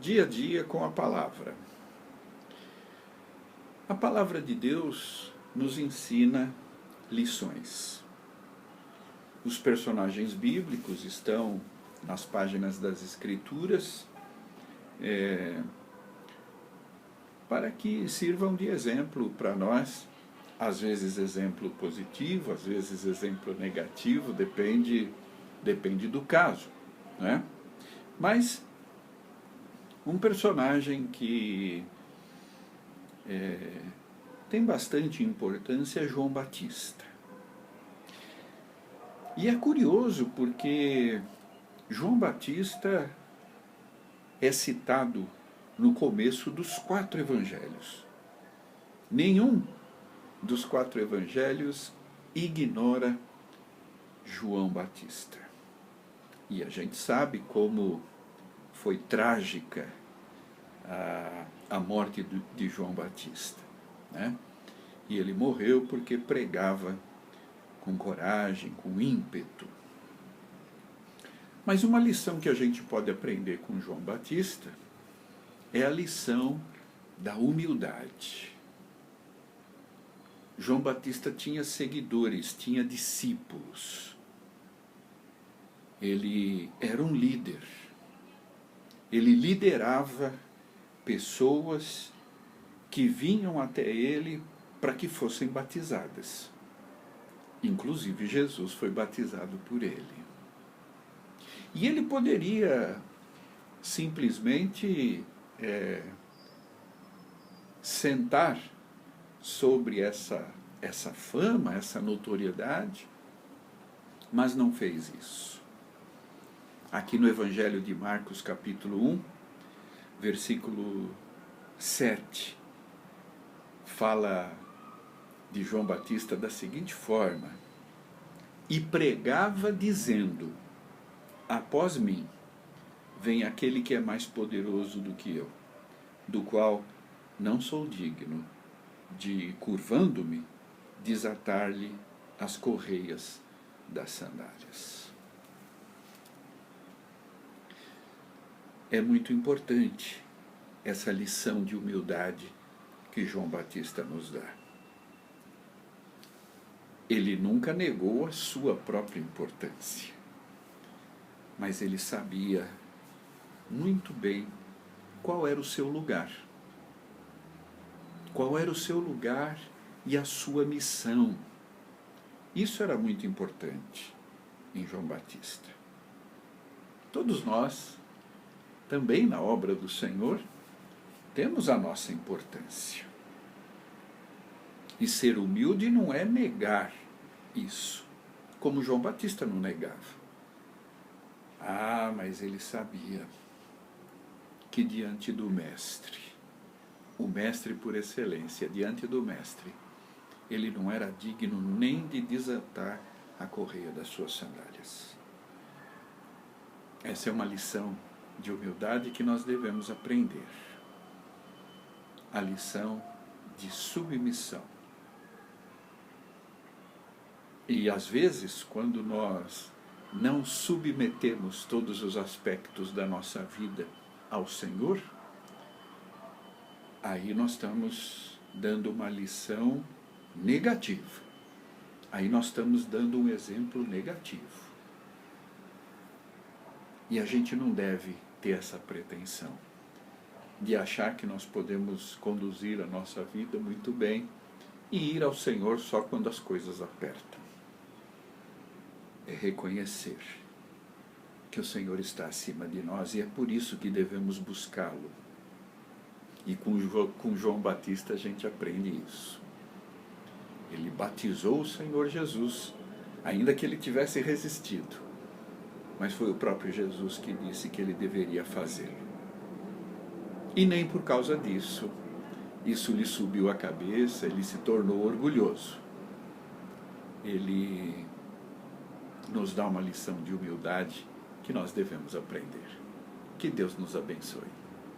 dia a dia com a palavra. A palavra de Deus nos ensina lições. Os personagens bíblicos estão nas páginas das Escrituras para que sirvam de exemplo para nós, às vezes exemplo positivo, às vezes exemplo negativo, depende do caso, né? Mas um personagem que tem bastante importância é João Batista. E é curioso porque João Batista é citado no começo dos 4 evangelhos. Nenhum dos 4 evangelhos ignora João Batista. E a gente sabe como foi trágica a morte de João Batista, né? E ele morreu porque pregava com coragem, com ímpeto. Mas uma lição que a gente pode aprender com João Batista é a lição da humildade. João Batista tinha seguidores, tinha discípulos. Ele era um líder. Ele liderava pessoas que vinham até ele para que fossem batizadas. Inclusive Jesus foi batizado por ele. E ele poderia simplesmente sentar sobre essa fama, essa notoriedade, mas não fez isso. Aqui no Evangelho de Marcos, capítulo 1, versículo 7, fala de João Batista da seguinte forma: e pregava dizendo, após mim, vem aquele que é mais poderoso do que eu, do qual não sou digno de, curvando-me, desatar-lhe as correias das sandálias. É muito importante essa lição de humildade que João Batista nos dá. Ele nunca negou a sua própria importância, mas ele sabia muito bem qual era o seu lugar. Qual era o seu lugar e a sua missão. Isso era muito importante em João Batista. Todos nós, também na obra do Senhor, temos a nossa importância. E ser humilde não é negar isso, como João Batista não negava. Mas ele sabia que diante do Mestre, o Mestre por excelência, diante do Mestre, ele não era digno nem de desatar a correia das suas sandálias. Essa é uma lição de humildade que nós devemos aprender. A lição de submissão. E às vezes, quando nós não submetemos todos os aspectos da nossa vida ao Senhor, aí nós estamos dando uma lição negativa. Aí nós estamos dando um exemplo negativo. E a gente não deve ter essa pretensão de achar que nós podemos conduzir a nossa vida muito bem e ir ao Senhor só quando as coisas apertam. É reconhecer que o Senhor está acima de nós e é por isso que devemos buscá-lo. E com João Batista a gente aprende isso. Ele batizou o Senhor Jesus, ainda que ele tivesse resistido. Mas foi o próprio Jesus que disse que ele deveria fazê-lo. E nem por causa disso, isso lhe subiu a cabeça, ele se tornou orgulhoso. Ele nos dá uma lição de humildade que nós devemos aprender. Que Deus nos abençoe.